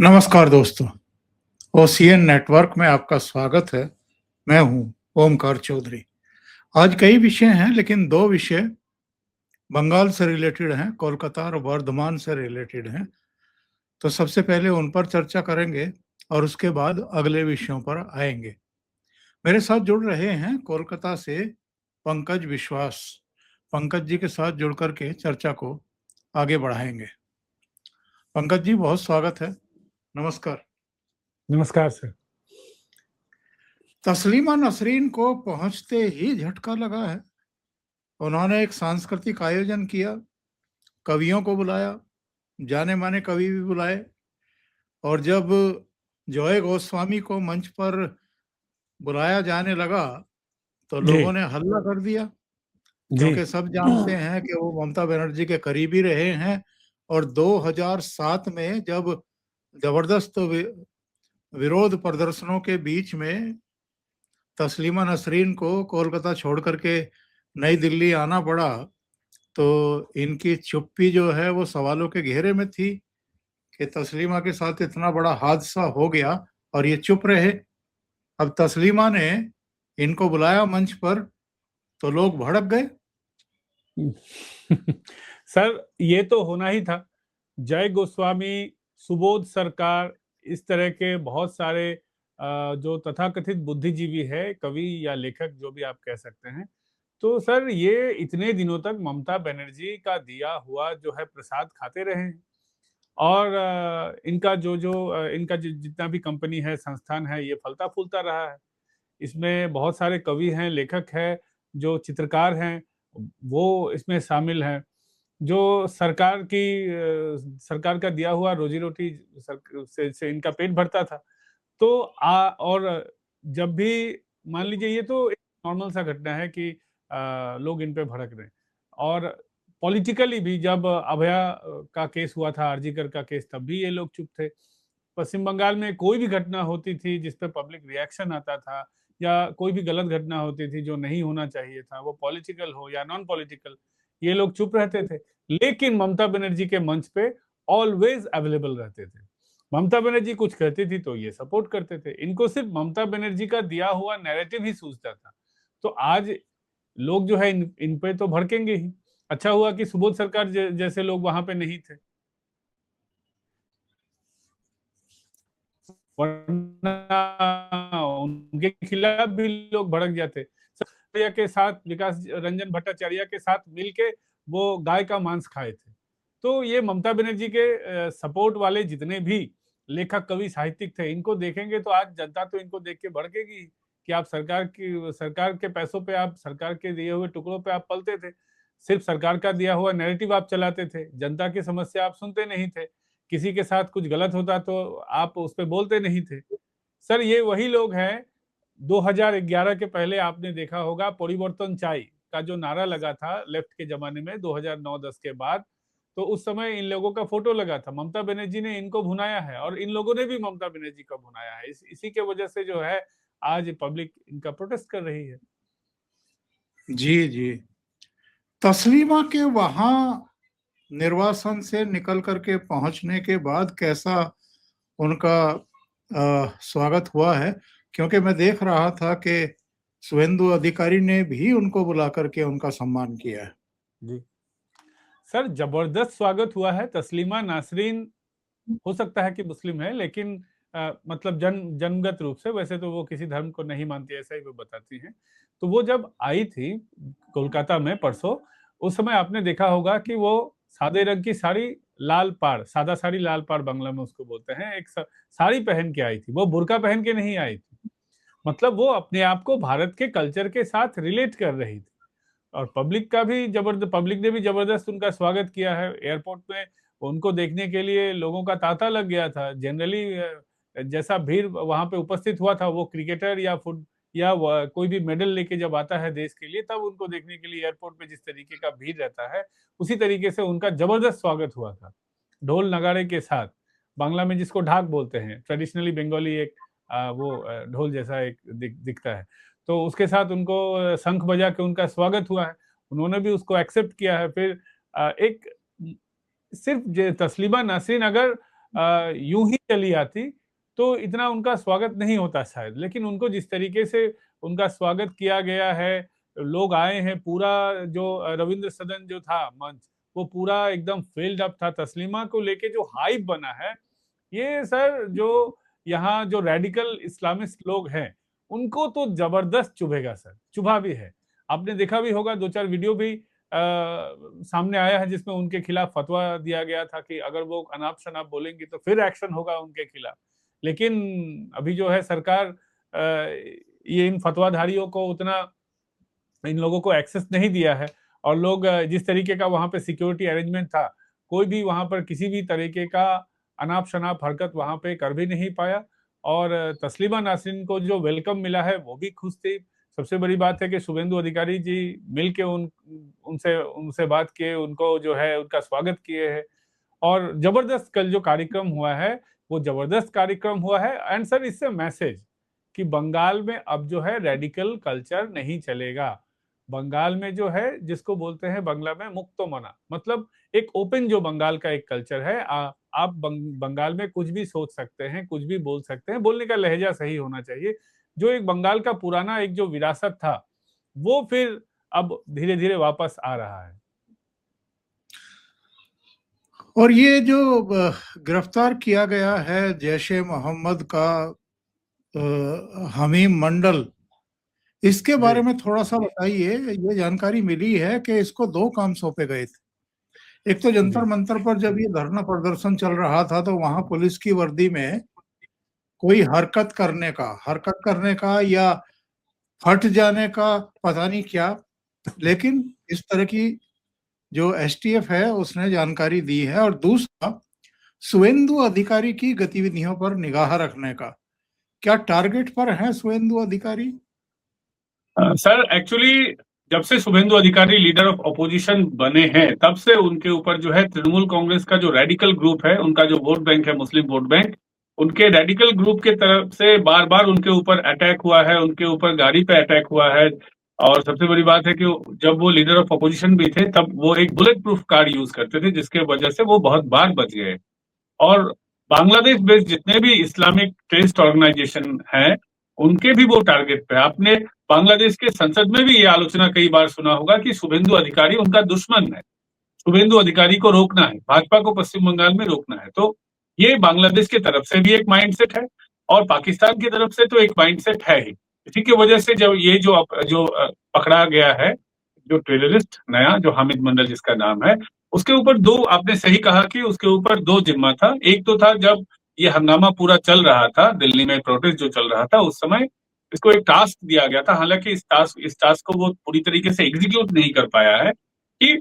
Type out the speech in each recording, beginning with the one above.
नमस्कार दोस्तों, OCN network में आपका स्वागत है। मैं हूं ओमकार चौधरी। आज कई विषय हैं, लेकिन दो विषय बंगाल से रिलेटेड हैं, कोलकाता और वर्धमान से रिलेटेड हैं। तो सबसे पहले उन पर चर्चा करेंगे और उसके बाद अगले विषयों पर आएंगे। मेरे साथ जुड़ रहे हैं कोलकाता से पंकज विश्वास। पंकज जी के साथ जुड़ करके चर्चा को आगे बढ़ाएंगे। पंकज जी, बहुत स्वागत है। नमस्कार। नमस्कार सर। तस्लीमा नसरीन को पहुंचते ही झटका लगा है। उन्होंने एक सांस्कृतिक आयोजन किया, कवियों को बुलाया, जाने माने कवि भी बुलाए, और जब जॉय गोस्वामी को मंच पर बुलाया जाने लगा तो लोगों ने हल्ला कर दिया, क्योंकि सब जानते हैं कि वो ममता बनर्जी के करीबी रहे हैं। और 2007 में जब जबरदस्त विरोध प्रदर्शनों के बीच में तस्लीमा नसरीन को कोलकाता छोड़ करके नई दिल्ली आना पड़ा, तो इनकी चुप्पी जो है वो सवालों के घेरे में थी कि तस्लीमा के साथ इतना बड़ा हादसा हो गया और ये चुप रहे। अब तस्लीमा ने इनको बुलाया मंच पर तो लोग भड़क गए। सर, ये तो होना ही था। जय गोस्वामी, सुबोध सरकार, इस तरह के बहुत सारे जो तथाकथित बुद्धिजीवी है, कवि या लेखक जो भी आप कह सकते हैं, तो सर ये इतने दिनों तक ममता बनर्जी का दिया हुआ जो है प्रसाद खाते रहे हैं। और इनका इनका जितना भी कंपनी है, संस्थान है, ये फलता फूलता रहा है। इसमें बहुत सारे कवि हैं, लेखक हैं, जो चित्रकार हैं, वो इसमें शामिल हैं। जो सरकार का दिया हुआ रोजी रोटी से इनका पेट भरता था। तो और जब भी मान लीजिए, ये तो एक नॉर्मल सा घटना है कि लोग इन पे भड़क रहे हैं। और पॉलिटिकली भी जब अभया का केस हुआ था, आरजीकर का केस, तब भी ये लोग चुप थे। पश्चिम बंगाल में कोई भी घटना होती थी जिस पे पब्लिक रिएक्शन आता था, या कोई भी गलत घटना होती थी जो नहीं होना चाहिए था, वो पॉलिटिकल हो या नॉन पॉलिटिकल, ये लोग चुप रहते थे। लेकिन ममता बनर्जी के मंच पे ऑलवेज अवेलेबल रहते थे। ममता बनर्जी कुछ कहती थी तो ये सपोर्ट करते थे। इनको सिर्फ ममता बनर्जी का दिया हुआ नैरेटिव ही सूझता था। तो आज लोग जो है इन पे तो भड़केंगे ही। अच्छा हुआ कि सुबोध सरकार जैसे लोग वहां पे नहीं थे, वरना उनके खिलाफ भी लोग भड़क जाते। के साथ विकास रंजन भट्टाचार्य के साथ मिलके वो गाय का मांस खाए थे। तो ये ममता बनर्जी के सपोर्ट वाले जितने भी लेखक, कवि, साहित्यिक थे, इनको देखेंगे तो आज जनता तो इनको देख के भड़केगी कि आप सरकार के पैसों पे, आप सरकार के दिए हुए टुकड़ों पे आप पलते थे। सिर्फ सरकार का दिया हुआ नैरेटिव आप चलाते थे, जनता की समस्या आप सुनते नहीं थे। किसी के साथ कुछ गलत होता तो आप उस पर बोलते नहीं थे। सर, ये वही लोग हैं। 2011 के पहले आपने देखा होगा परिवर्तन चाय का जो नारा लगा था लेफ्ट के जमाने में, 2009-10 के बाद, तो उस समय इन लोगों का फोटो लगा था। ममता बनर्जी ने इनको भुनाया है और इन लोगों ने भी ममता बनर्जी को भुनाया है। इसी के वजह से जो है आज पब्लिक इनका प्रोटेस्ट कर रही है। जी जी। तस्लीमा के वहां निर्वासन से निकल करके पहुंचने के बाद कैसा उनका स्वागत हुआ है? क्योंकि मैं देख रहा था कि शुभेंदु अधिकारी ने भी उनको बुला करके उनका सम्मान किया है। जी सर, जबरदस्त स्वागत हुआ है। तस्लीमा नासरीन हो सकता है कि मुस्लिम है, लेकिन मतलब जन्मगत रूप से वैसे तो वो किसी धर्म को नहीं मानती, ऐसा ही वो बताती हैं। तो वो जब आई थी कोलकाता में परसों, उस समय आपने देखा होगा कि वो सादे रंग की साड़ी, लाल पाड़, सादा साड़ी लाल पाड़ बांग्ला में उसको बोलते हैं, एक साड़ी पहन के आई थी। वो बुर्का पहन के नहीं आई थी। मतलब वो अपने आप को भारत के कल्चर के साथ रिलेट कर रही थी। और पब्लिक ने भी जबरदस्त उनका स्वागत किया है। एयरपोर्ट में उनको देखने के लिए लोगों का तांता लग गया था। जनरली जैसा भीड़ वहां पे उपस्थित हुआ था, वो क्रिकेटर या कोई भी मेडल लेके जब आता है देश के लिए, तब उनको देखने के लिए एयरपोर्ट पे जिस तरीके का भीड़ रहता है, उसी तरीके से उनका जबरदस्त स्वागत हुआ था, ढोल नगाड़े के साथ। बांग्ला में जिसको ढाक बोलते हैं, ट्रेडिशनली बंगाली एक ढोल जैसा एक दिखता है, तो उसके साथ उनको शंख बजा के उनका स्वागत हुआ है। उन्होंने भी उसको एक्सेप्ट किया है। फिर एक सिर्फ तस्लीमा नासरीन अगर यूं ही चली आती तो इतना उनका स्वागत नहीं होता शायद। लेकिन उनको जिस तरीके से उनका स्वागत किया गया है, लोग आए हैं, पूरा जो रविंद्र सदन जो था मंच, वो पूरा एकदम फिल्ड अप था। तस्लीमा को लेके जो हाइप बना है, ये सर जो यहाँ जो रेडिकल इस्लामिस्ट लोग हैं, उनको तो जबरदस्त चुभेगा सर, चुभा भी है। आपने देखा भी होगा, 2-4 वीडियो भी सामने आया है जिसमें उनके खिलाफ फतवा दिया गया था कि अगर वो अनाप शनाप बोलेंगे तो फिर एक्शन होगा उनके खिलाफ। लेकिन अभी जो है सरकार ये इन फतवाधारियों को उतना, इन लोगों को एक्सेस नहीं दिया है। और लोग जिस तरीके का वहां पे सिक्योरिटी अरेंजमेंट था, कोई भी वहां पर किसी भी तरीके का अनाप शनाप हरकत वहां पे कर भी नहीं पाया। और तस्लीमा नासरीन को जो वेलकम मिला है वो भी खुश थी। सबसे बड़ी बात है कि शुभेंदु अधिकारी जी मिल के उनसे उनसे बात किए, उनको जो है उनका स्वागत किए हैं। और जबरदस्त कल जो कार्यक्रम हुआ है वो जबरदस्त कार्यक्रम हुआ है। एंड सर, इससे मैसेज कि बंगाल में अब जो है रेडिकल कल्चर नहीं चलेगा। बंगाल में जो है, जिसको बोलते हैं बांग्ला में मुक्तो मना, मतलब एक ओपन जो बंगाल का एक कल्चर है। आप बंगाल में कुछ भी सोच सकते हैं, कुछ भी बोल सकते हैं, बोलने का लहजा सही होना चाहिए। जो एक बंगाल का पुराना एक जो विरासत था, वो फिर अब धीरे धीरे वापस आ रहा है। और ये जो गिरफ्तार किया गया है जैशे मोहम्मद का हमीम मंडल, इसके बारे में थोड़ा सा बताइए। ये जानकारी मिली है कि इसको 2 काम सौंपे गए थे। एक तो जंतर मंतर पर जब ये धरना प्रदर्शन चल रहा था तो वहां पुलिस की वर्दी में कोई हरकत करने का या फट जाने का पता नहीं क्या, लेकिन इस तरह की जो एसटीएफ है उसने जानकारी दी है। और दूसरा, शुभेंदु अधिकारी की गतिविधियों पर निगाह रखने का, क्या टारगेट पर है शुभेंदु अधिकारी? सर एक्चुअली जब से शुभेंदु अधिकारी लीडर ऑफ अपोजिशन बने हैं, तब से उनके ऊपर जो है तृणमूल कांग्रेस का जो रेडिकल ग्रुप है, उनका जो वोट बैंक है मुस्लिम वोट बैंक, उनके रेडिकल ग्रुप के तरफ से बार बार उनके ऊपर अटैक हुआ है, उनके ऊपर गाड़ी पे अटैक हुआ है। और सबसे बड़ी बात है कि जब वो लीडर ऑफ अपोजिशन भी थे तब वो एक बुलेट प्रूफ कार यूज करते थे, जिसके वजह से वो बहुत बार बच गए। और बांग्लादेश बेस्ड जितने भी इस्लामिक टेररिस्ट ऑर्गेनाइजेशन हैं, उनके भी वो टारगेट पे। आपने बांग्लादेश के संसद में भी ये आलोचना कई बार सुना होगा कि शुभेंदु अधिकारी उनका दुश्मन है, शुभेंदु अधिकारी को रोकना है, भाजपा को पश्चिम बंगाल में रोकना है। तो ये बांग्लादेश की तरफ से भी एक माइंडसेट है और पाकिस्तान की तरफ से तो एक माइंडसेट है ही। इसी की वजह से जब ये जो पकड़ा गया है, जो टेररिस्ट नया, जो हामिद मंडल जिसका नाम है, उसके ऊपर दो, आपने सही कहा कि उसके ऊपर 2 जिम्मा था। एक तो था जब ये हंगामा पूरा चल रहा था, दिल्ली में प्रोटेस्ट जो चल रहा था, उस समय इसको एक टास्क दिया गया था। हालांकि इस टास्क को वो पूरी तरीके से एग्जीक्यूट नहीं कर पाया है कि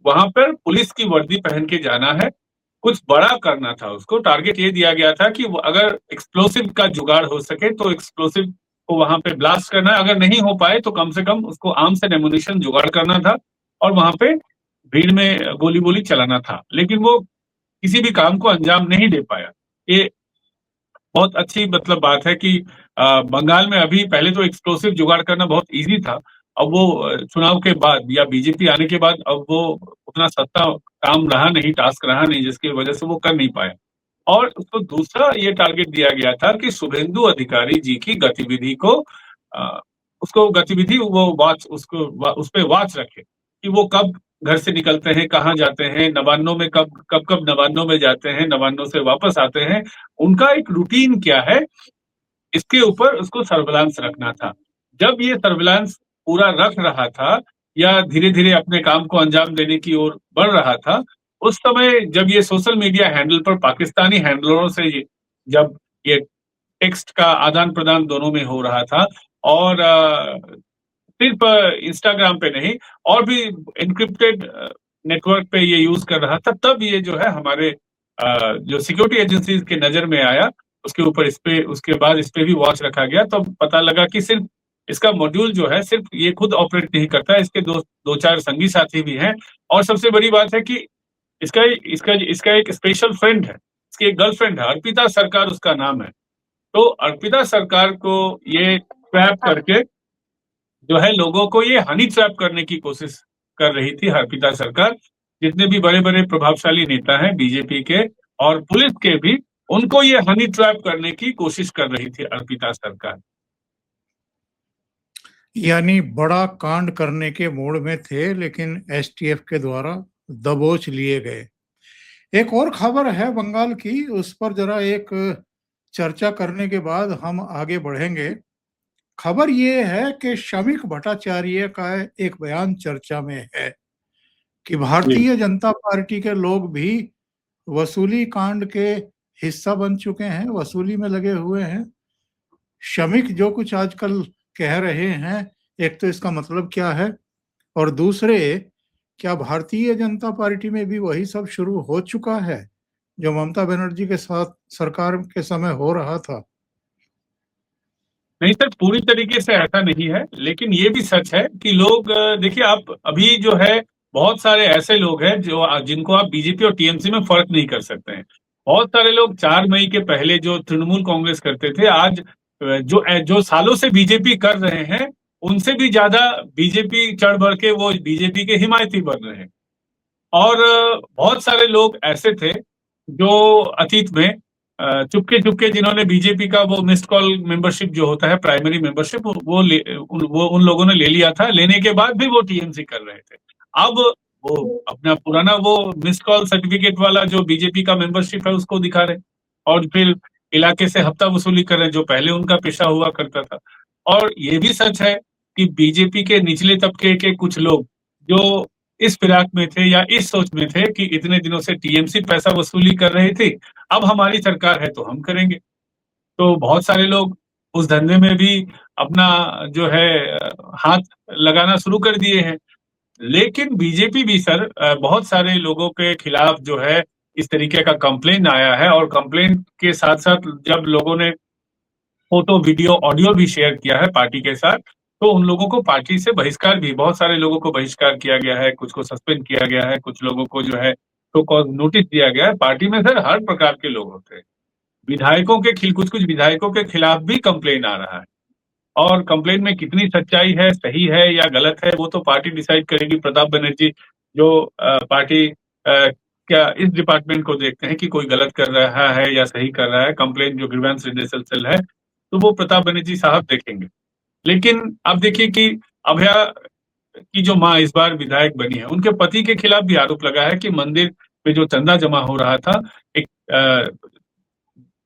वहां पर पुलिस की वर्दी पहन के जाना है, कुछ बड़ा करना था। उसको टारगेट ये दिया गया था कि वो अगर एक्सप्लोसिव का जुगाड़ हो सके तो एक्सप्लोसिव को वहां पे ब्लास्ट करना है, अगर नहीं हो पाए तो कम से कम उसको आर्म्स एंड एमुनिशन जुगाड़ करना था और वहां पे भीड़ में गोली बोली चलाना था। लेकिन वो किसी भी काम को अंजाम नहीं दे पाया। ये बहुत अच्छी मतलब बात है कि बंगाल में अभी पहले तो एक्सप्लोसिव जुगाड़ करना बहुत इजी था, अब वो चुनाव के बाद या बीजेपी आने के बाद अब वो उतना सस्ता काम रहा नहीं, टास्क रहा नहीं, जिसकी वजह से वो कर नहीं पाया। और उसको दूसरा ये टारगेट दिया गया था कि शुभेंदु अधिकारी जी की गतिविधि को उसको गतिविधि वो वॉच, उसको उस पर वॉच रखे कि वो कब घर से निकलते हैं, कहाँ जाते हैं, नवान्नों में कब कब कब नवान्नों में जाते हैं, नवान्नों से वापस आते हैं, उनका एक रूटीन क्या है, इसके ऊपर उसको सर्विलांस रखना था। जब ये सर्विलांस पूरा रख रहा था या धीरे धीरे अपने काम को अंजाम देने की ओर बढ़ रहा था, उस समय जब ये सोशल मीडिया हैंडल पर पाकिस्तानी हैंडलरों से जब ये टेक्स्ट का आदान प्रदान दोनों में हो रहा था, और सिर्फ इंस्टाग्राम पे नहीं और भी इनक्रिप्टेड नेटवर्क पे ये यूज कर रहा था, तब ये जो है हमारे जो सिक्योरिटी एजेंसीज के नजर में आया। उसके ऊपर उसके बाद इस पे भी वॉच रखा गया, तो पता लगा कि सिर्फ इसका मॉड्यूल जो है सिर्फ ये खुद ऑपरेट नहीं करता, इसके दो चार संगी साथी भी हैं। और सबसे बड़ी बात है कि इसका इसका इसका एक स्पेशल फ्रेंड है, इसकी एक गर्लफ्रेंड है, अर्पिता सरकार उसका नाम है। तो अर्पिता सरकार को ये ट्रैप करके जो है लोगों को ये हनी ट्रैप करने की कोशिश कर रही थी अर्पिता सरकार। जितने भी बड़े बड़े प्रभावशाली नेता हैं बीजेपी के और पुलिस के भी उनको ये हनी ट्रैप करने की कोशिश कर रही थी अर्पिता सरकार। यानी बड़ा कांड करने के मूड में थे, लेकिन एसटीएफ के द्वारा दबोच लिए गए। एक और खबर है बंगाल की, उस पर जरा एक चर्चा करने के बाद हम आगे बढ़ेंगे। खबर ये है कि शमीक भट्टाचार्य का एक बयान चर्चा में है कि भारतीय जनता पार्टी के लोग भी वसूली कांड के हिस्सा बन चुके हैं, वसूली में लगे हुए हैं। शमीक जो कुछ आजकल कह रहे हैं, एक तो इसका मतलब क्या है, और दूसरे, क्या भारतीय जनता पार्टी में भी वही सब शुरू हो चुका है जो ममता बनर्जी के साथ सरकार के समय हो रहा था? नहीं सर, पूरी तरीके से ऐसा नहीं है, लेकिन ये भी सच है कि लोग देखिए, आप अभी जो है बहुत सारे ऐसे लोग हैं जो जिनको आप बीजेपी और टीएमसी में फर्क नहीं कर सकते हैं। बहुत सारे लोग 4 मई के पहले जो तृणमूल कांग्रेस करते थे, आज जो सालों से बीजेपी कर रहे हैं, उनसे भी ज्यादा बीजेपी चढ़ बढ़ के वो बीजेपी के हिमायती बन रहे हैं। और बहुत सारे लोग ऐसे थे जो अतीत में चुपके चुपके जिन्होंने बीजेपी का वो मिस्ड कॉल मेंबरशिप जो होता है, प्राइमरी मेंबरशिप, वो उन लोगों ने ले लिया था। लेने के बाद भी वो टीएमसी कर रहे थे। अब वो अपना पुराना वो मिस्ड कॉल सर्टिफिकेट वाला जो बीजेपी का मेंबरशिप है उसको दिखा रहे, और फिर इलाके से हफ्ता वसूली कर रहे हैं, जो पहले उनका पेशा हुआ करता था। और ये भी सच है कि बीजेपी के निचले तबके के कुछ लोग जो इस फिराक में थे या इस सोच में थे कि इतने दिनों से टीएमसी पैसा वसूली कर रही थी, अब हमारी सरकार है तो हम करेंगे। तो बहुत सारे लोग उस धंधे में भी अपना जो है हाथ लगाना शुरू कर दिए हैं। लेकिन बीजेपी भी सर बहुत सारे लोगों के खिलाफ जो है इस तरीके का कंप्लेन आया है, और कंप्लेन के साथ साथ जब लोगों ने फोटो, वीडियो, ऑडियो भी शेयर किया है पार्टी के साथ, तो उन लोगों को पार्टी से बहिष्कार भी, बहुत सारे लोगों को बहिष्कार किया गया है, कुछ को सस्पेंड किया गया है, कुछ लोगों को जो है तो कॉज नोटिस दिया गया है। पार्टी में सर हर प्रकार के लोग होते हैं। विधायकों के कुछ कुछ विधायकों के खिलाफ भी कंप्लेन आ रहा है, और कंप्लेन में कितनी सच्चाई है, सही है या गलत है, वो तो पार्टी डिसाइड करेगी। प्रताप बनर्जी जो पार्टी क्या इस डिपार्टमेंट को देखते हैं कि कोई गलत कर रहा है या सही कर रहा है, कंप्लेन जो ग्रीवेंस रिड्रेसल सेल है, तो वो प्रताप बनर्जी साहब देखेंगे। लेकिन अब देखिए कि अभया की जो माँ इस बार विधायक बनी है, उनके पति के खिलाफ भी आरोप लगा है कि मंदिर पे जो चंदा जमा हो रहा था, एक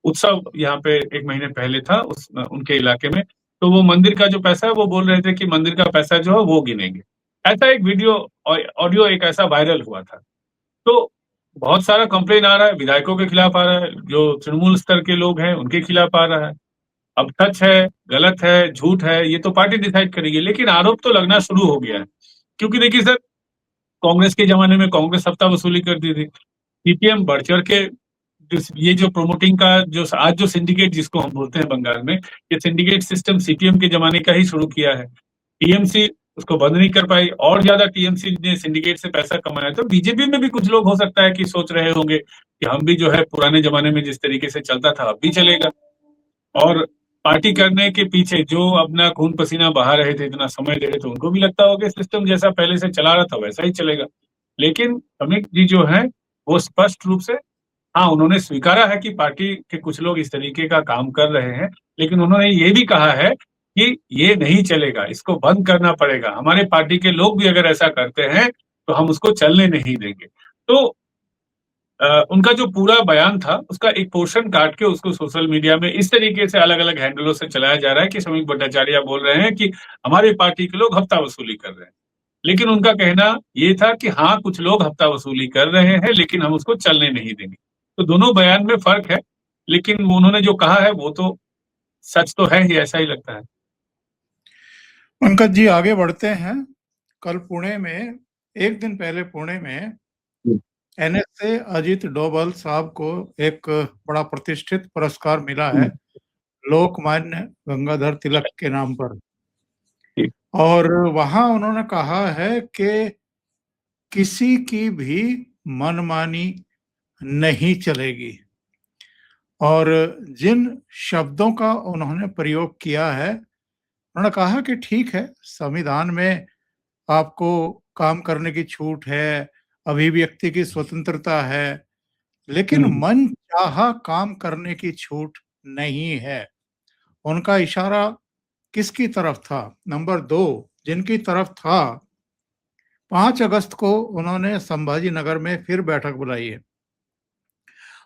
उत्सव यहाँ पे 1 महीने पहले था उनके इलाके में, तो वो मंदिर का जो पैसा है, वो बोल रहे थे कि मंदिर का पैसा जो है वो गिनेंगे। ऐसा एक वीडियो ऑडियो एक ऐसा वायरल हुआ था। तो बहुत सारा कंप्लेन आ रहा है, विधायकों के खिलाफ आ रहा है, जो तृणमूल स्तर के लोग हैं उनके खिलाफ आ रहा है। अब सच है, गलत है, झूठ है, ये तो पार्टी डिसाइड करेगी, लेकिन आरोप तो लगना शुरू हो गया है। क्योंकि देखिए सर, कांग्रेस के जमाने में कांग्रेस हफ्ता वसूली करती थी, सीपीएम बढ़ चढ़ के ये जो प्रमोटिंग का जो आज जो सिंडिकेट जिसको हम बोलते हैं बंगाल में, ये सिंडिकेट सिस्टम सीपीएम के जमाने का ही शुरू किया है। टीएमसी उसको बंद नहीं कर पाई, और ज्यादा टीएमसी ने सिंडिकेट से पैसा कमाया। तो बीजेपी में भी कुछ लोग हो सकता है कि सोच रहे होंगे कि हम भी जो है पुराने जमाने में जिस तरीके से चलता था अब भी चलेगा, और पार्टी करने के पीछे जो अपना खून पसीना बहा रहे थे, इतना समय दे रहे थे, उनको भी लगता होगा सिस्टम जैसा पहले से चला रहा था वैसा ही चलेगा। लेकिन अमित जी जो है वो स्पष्ट रूप से, हाँ, उन्होंने स्वीकारा है कि पार्टी के कुछ लोग इस तरीके का काम कर रहे हैं, लेकिन उन्होंने ये भी कहा है कि ये नहीं चलेगा, इसको बंद करना पड़ेगा। हमारे पार्टी के लोग भी अगर ऐसा करते हैं तो हम उसको चलने नहीं देंगे। तो उनका जो पूरा बयान था उसका एक पोर्शन काट के उसको सोशल मीडिया में इस तरीके से अलग अलग हैंडलों से चलाया जा रहा है कि शमीक भट्टाचार्य बोल रहे हैं कि हमारे पार्टी के लोग हफ्ता वसूली कर रहे हैं। लेकिन उनका कहना ये था कि हाँ, कुछ लोग हफ्ता वसूली कर रहे हैं, लेकिन हम उसको चलने नहीं देंगे। तो दोनों बयान में फर्क है, लेकिन उन्होंने जो कहा है वो तो सच तो है ही, ऐसा ही लगता है। पंकज जी, आगे बढ़ते हैं। कल पुणे में, एक दिन पहले पुणे में एनएसए अजीत डोभाल साहब को एक बड़ा प्रतिष्ठित पुरस्कार मिला है, लोकमान्य गंगाधर तिलक के नाम पर। और वहां उन्होंने कहा है कि किसी की भी मनमानी नहीं चलेगी, और जिन शब्दों का उन्होंने प्रयोग किया है, उन्होंने कहा कि ठीक है, संविधान में आपको काम करने की छूट है, अभिव्यक्ति की स्वतंत्रता है, लेकिन मन चाहा काम करने की छूट नहीं है। उनका इशारा किसकी तरफ था? नंबर 2 जिनकी तरफ था, 5 अगस्त को उन्होंने संभाजी नगर में फिर बैठक बुलाई है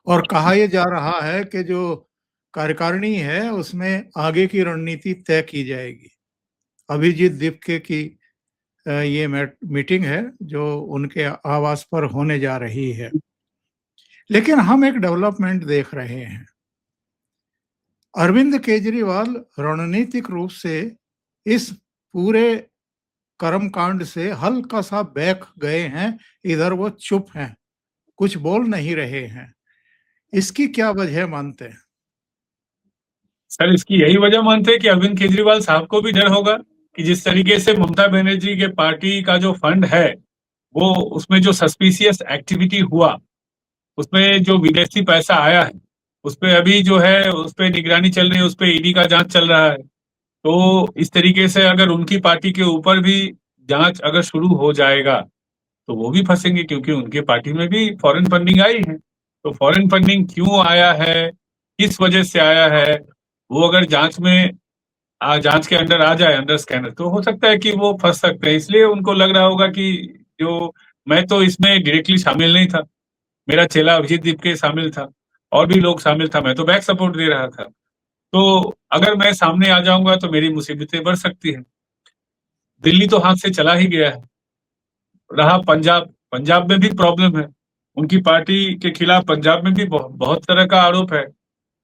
और कहा यह जा रहा है कि जो कार्यकारिणी है उसमें आगे की रणनीति तय की जाएगी। अभिजीत दीपके की ये मीटिंग है जो उनके आवास पर होने जा रही है। लेकिन हम एक डेवलपमेंट देख रहे हैं। अरविंद केजरीवाल रणनीतिक रूप से इस पूरे कर्मकांड से हल्का सा बैक गए हैं, इधर वो चुप हैं, कुछ बोल नहीं रहे हैं। इसकी क्या वजह मानते हैं? सर, इसकी यही वजह मानते हैं कि अरविंद केजरीवाल साहब को भी डर होगा कि जिस तरीके से ममता बनर्जी के पार्टी का जो फंड है, वो उसमें जो सस्पिशियस एक्टिविटी हुआ, उसमें जो विदेशी पैसा आया है, उस पे अभी जो है उस पे निगरानी चल रही है, उस पे ईडी का जांच चल रहा है। तो इस तरीके से अगर उनकी पार्टी के ऊपर भी जांच अगर शुरू हो जाएगा तो वो भी फंसेंगे, क्योंकि उनके पार्टी में भी फॉरेन फंडिंग आई है। तो फॉरेन फंडिंग क्यों आया है, किस वजह से आया है, वो अगर जांच में जांच के अंडर आ जाए, अंडर स्कैनर, तो हो सकता है कि वो फंस सकते हैं। इसलिए उनको लग रहा होगा कि जो मैं तो इसमें डायरेक्टली शामिल नहीं था, मेरा चेला अभिजीत दीपके शामिल था और भी लोग शामिल था, मैं तो बैक सपोर्ट दे रहा था। तो अगर मैं सामने आ जाऊंगा तो मेरी मुसीबतें बढ़ सकती हैं। दिल्ली तो हाथ से चला ही गया है। रहा पंजाब, पंजाब में भी प्रॉब्लम है, उनकी पार्टी के खिलाफ पंजाब में भी बहुत तरह का आरोप है।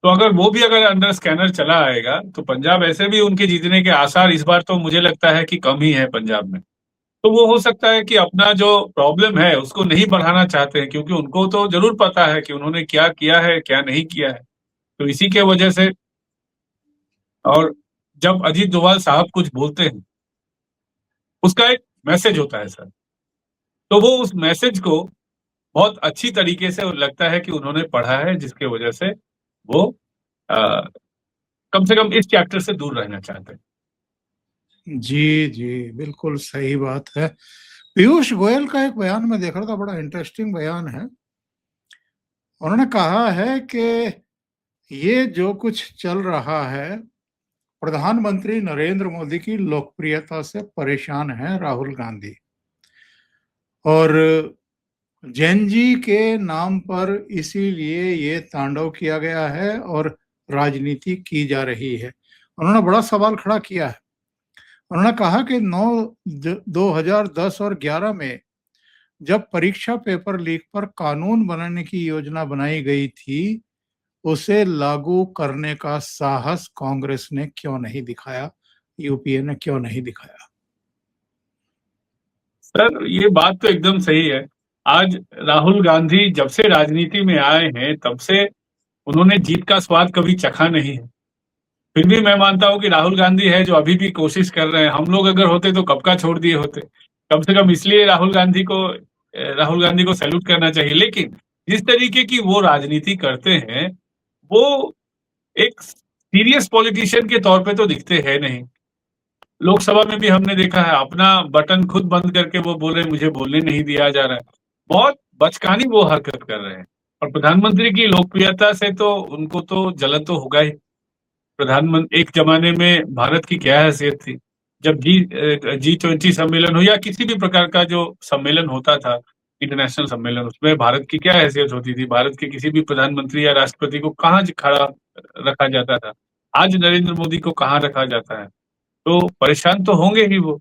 तो अगर वो भी अगर अंडर स्कैनर चला आएगा तो पंजाब ऐसे भी उनके जीतने के आसार इस बार तो मुझे लगता है कि कम ही है पंजाब में। तो वो हो सकता है कि अपना जो प्रॉब्लम है उसको नहीं बढ़ाना चाहते हैं, क्योंकि उनको तो जरूर पता है कि उन्होंने क्या किया है क्या नहीं किया है। तो इसी के वजह से, और जब अजीत डोभाल साहब कुछ बोलते हैं उसका एक मैसेज होता है सर, तो वो उस मैसेज को बहुत अच्छी तरीके से लगता है कि उन्होंने पढ़ा है, जिसके वजह से वो आ, कम से कम इस चैप्टर से दूर रहना चाहते हैं। जी, जी, बिल्कुल सही बात है। पीयूष गोयल का एक बयान मैं देख रहा था, बड़ा इंटरेस्टिंग बयान है। उन्होंने कहा है कि ये जो कुछ चल रहा है, प्रधानमंत्री नरेंद्र मोदी की लोकप्रियता से परेशान है राहुल गांधी और जैन जी के नाम पर इसीलिए ये तांडव किया गया है और राजनीति की जा रही है। उन्होंने बड़ा सवाल खड़ा किया है। उन्होंने कहा कि 2010 और 11 में जब परीक्षा पेपर लीक पर कानून बनाने की योजना बनाई गई थी, उसे लागू करने का साहस कांग्रेस ने क्यों नहीं दिखाया, यूपीए ने क्यों नहीं दिखाया? सर, ये बात तो एकदम सही है। आज राहुल गांधी जब से राजनीति में आए हैं तब से उन्होंने जीत का स्वाद कभी चखा नहीं है। फिर भी मैं मानता हूं कि राहुल गांधी है जो अभी भी कोशिश कर रहे हैं। हम लोग अगर होते तो कब का छोड़ दिए होते। कम से कम इसलिए राहुल गांधी को सैल्यूट करना चाहिए। लेकिन जिस तरीके की वो राजनीति करते हैं, वो एक सीरियस पॉलिटिशियन के तौर पे तो दिखते हैं नहीं। लोकसभा में भी हमने देखा है, अपना बटन खुद बंद करके वो बोल रहे हैं मुझे बोलने नहीं दिया जा रहा है। बहुत बचकानी वो हरकत कर रहे हैं। और प्रधानमंत्री की लोकप्रियता से तो उनको तो जलन तो होगा ही। प्रधानमंत्री एक जमाने में भारत की क्या हैसियत थी, जब G20 सम्मेलन हो या किसी भी प्रकार का जो सम्मेलन होता था, इंटरनेशनल सम्मेलन, उसमें भारत की क्या हैसियत होती थी। भारत के किसी भी प्रधानमंत्री या राष्ट्रपति को कहाँ खड़ा रखा जाता था। आज नरेंद्र मोदी को कहाँ रखा जाता है। तो परेशान तो होंगे ही वो,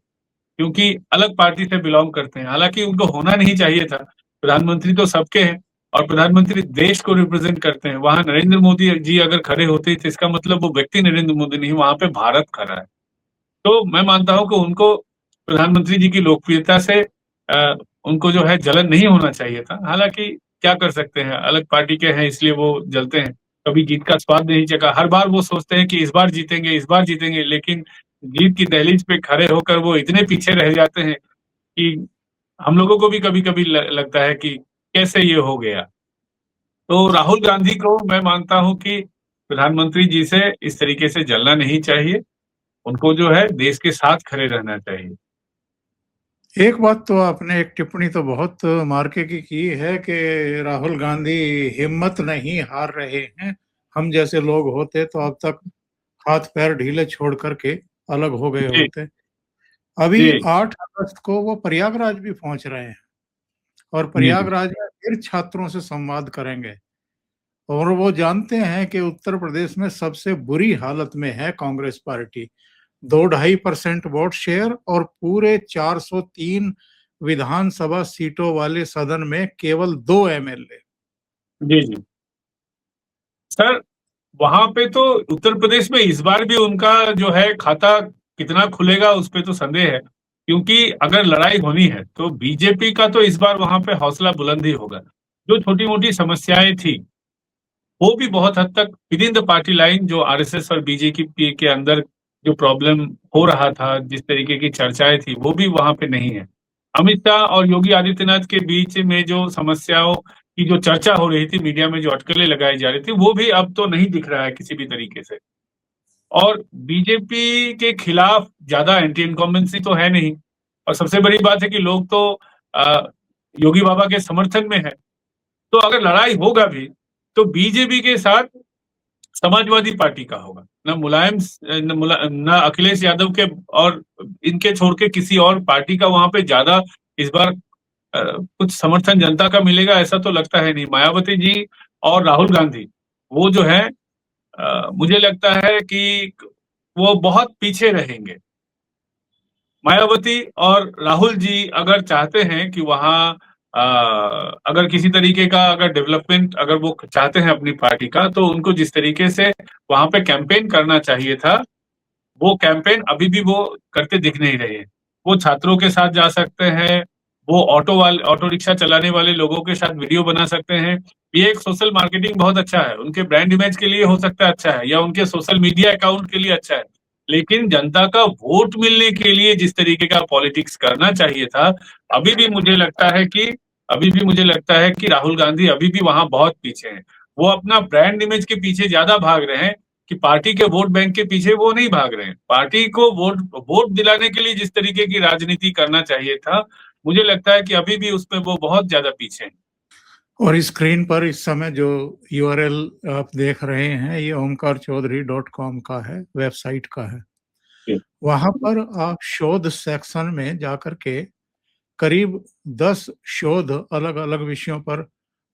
क्योंकि अलग पार्टी से बिलोंग करते हैं। हालांकि उनको होना नहीं चाहिए था। प्रधानमंत्री तो सबके हैं और प्रधानमंत्री देश को रिप्रेजेंट करते हैं। वहां नरेंद्र मोदी जी अगर खड़े होते तो इसका मतलब वो व्यक्ति नरेंद्र मोदी नहीं, वहां पे भारत खड़ा है। तो मैं मानता हूं कि उनको प्रधानमंत्री जी की लोकप्रियता से उनको जो है जलन नहीं होना चाहिए था। हालांकि क्या कर सकते हैं, अलग पार्टी के हैं इसलिए वो जलते हैं। कभी जीत का स्वाद नहीं चखा। हर बार वो सोचते हैं कि इस बार जीतेंगे, इस बार जीतेंगे, लेकिन जीत की दहलीज पे खड़े होकर वो इतने पीछे रह जाते हैं कि हम लोगों को भी कभी कभी लगता है कि कैसे ये हो गया। तो राहुल गांधी को मैं मानता हूं कि प्रधानमंत्री जी से इस तरीके से जलना नहीं चाहिए। उनको जो है देश के साथ खड़े रहना चाहिए। एक बात तो आपने एक टिप्पणी तो बहुत मार्के की है कि राहुल गांधी हिम्मत नहीं हार रहे हैं। हम जैसे लोग होते तो अब तक हाथ पैर ढीले छोड़ करके अलग हो गए जी होते। अभी जी 8 अगस्त को वो प्रयागराज भी पहुंच रहे हैं और जी प्रयागराज में फिर छात्रों से संवाद करेंगे। और वो जानते हैं कि उत्तर प्रदेश में सबसे बुरी हालत में है कांग्रेस पार्टी। 2-2.5% वोट शेयर और पूरे 403 विधानसभा सीटों वाले सदन में केवल 2 एमएलए। जी जी सर, वहां पे तो उत्तर प्रदेश में इस बार भी उनका जो है खाता कितना खुलेगा उस पे तो संदेह है, क्योंकि अगर लड़ाई होनी है तो बीजेपी का तो इस बार वहां पे हौसला बुलंद ही होगा। जो छोटी मोटी समस्याएं थी वो भी बहुत हद तक with in the party line, जो आरएसएस और बीजेपी के अंदर जो प्रॉब्लम हो रहा था, जिस तरीके की चर्चाएं थी, वो भी वहां पे नहीं है। अमित शाह और योगी आदित्यनाथ के बीच में जो समस्याओं की जो चर्चा हो रही थी, मीडिया में जो अटकलें लगाई जा रही थी, वो भी अब तो नहीं दिख रहा है किसी भी तरीके से। और बीजेपी के खिलाफ ज्यादा एंटी इनकम्बेंसी तो है नहीं, और सबसे बड़ी बात है कि लोग तो अ, योगी बाबा के समर्थन में है। तो अगर लड़ाई होगा भी तो बीजेपी के साथ समाजवादी पार्टी का होगा, न मुलायम न अखिलेश यादव के, और इनके छोड़ के किसी और पार्टी का वहां पे ज्यादा इस बार कुछ समर्थन जनता का मिलेगा ऐसा तो लगता है नहीं। मायावती जी और राहुल गांधी, वो जो है मुझे लगता है कि वो बहुत पीछे रहेंगे। मायावती और राहुल जी अगर चाहते हैं कि वहाँ अगर किसी तरीके का अगर डेवलपमेंट अगर वो चाहते हैं अपनी पार्टी का, तो उनको जिस तरीके से वहां पे कैंपेन करना चाहिए था, वो कैंपेन अभी भी वो करते दिख नहीं रहे हैं। वो छात्रों के साथ जा सकते हैं, वो ऑटो रिक्शा चलाने वाले लोगों के साथ वीडियो बना सकते हैं। ये एक सोशल मार्केटिंग बहुत अच्छा है, उनके ब्रांड इमेज के लिए हो सकता है अच्छा है, या उनके सोशल मीडिया अकाउंट के लिए अच्छा है। लेकिन जनता का वोट मिलने के लिए जिस तरीके का पॉलिटिक्स करना चाहिए था, अभी भी मुझे लगता है कि अभी भी मुझे लगता है कि राहुल गांधी अभी भी वहां बहुत पीछे हैं। वो अपना ब्रांड इमेज के पीछे ज्यादा भाग रहे हैं कि पार्टी के वोट बैंक के पीछे वो नहीं भाग रहे हैं। पार्टी को वोट वोट दिलाने के लिए जिस तरीके की राजनीति करना चाहिए था, मुझे लगता है कि अभी भी उसमें वो बहुत ज्यादा पीछे हैं। और स्क्रीन पर इस समय जो यूआरएल आप देख रहे हैं ये omkarchaudhary.com का है, वेबसाइट का है। वहां पर आप शोध सेक्शन में जाकर के करीब 10 शोध अलग अलग विषयों पर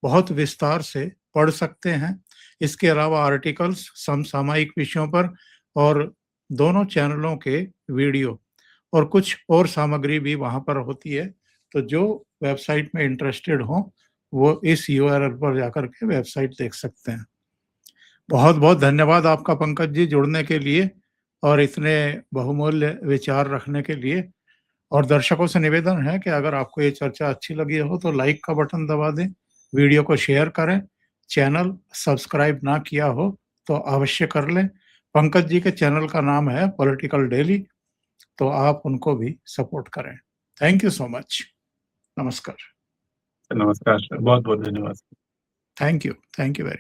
बहुत विस्तार से पढ़ सकते हैं। इसके अलावा आर्टिकल्स समसामयिक विषयों पर और दोनों चैनलों के वीडियो और कुछ और सामग्री भी वहां पर होती है। तो जो वेबसाइट में इंटरेस्टेड हो वो इस यूआरएल पर जाकर के वेबसाइट देख सकते हैं। बहुत बहुत धन्यवाद आपका पंकज जी जुड़ने के लिए और इतने बहुमूल्य विचार रखने के लिए। और दर्शकों से निवेदन है कि अगर आपको ये चर्चा अच्छी लगी हो तो लाइक का बटन दबा दें, वीडियो को शेयर करें, चैनल सब्सक्राइब ना किया हो तो अवश्य कर लें। पंकज जी के चैनल का नाम है पॉलिटिकल डेली, तो आप उनको भी सपोर्ट करें। Thank you so much. नमस्कार। नमस्कार सर, बहुत बहुत धन्यवाद। Thank you very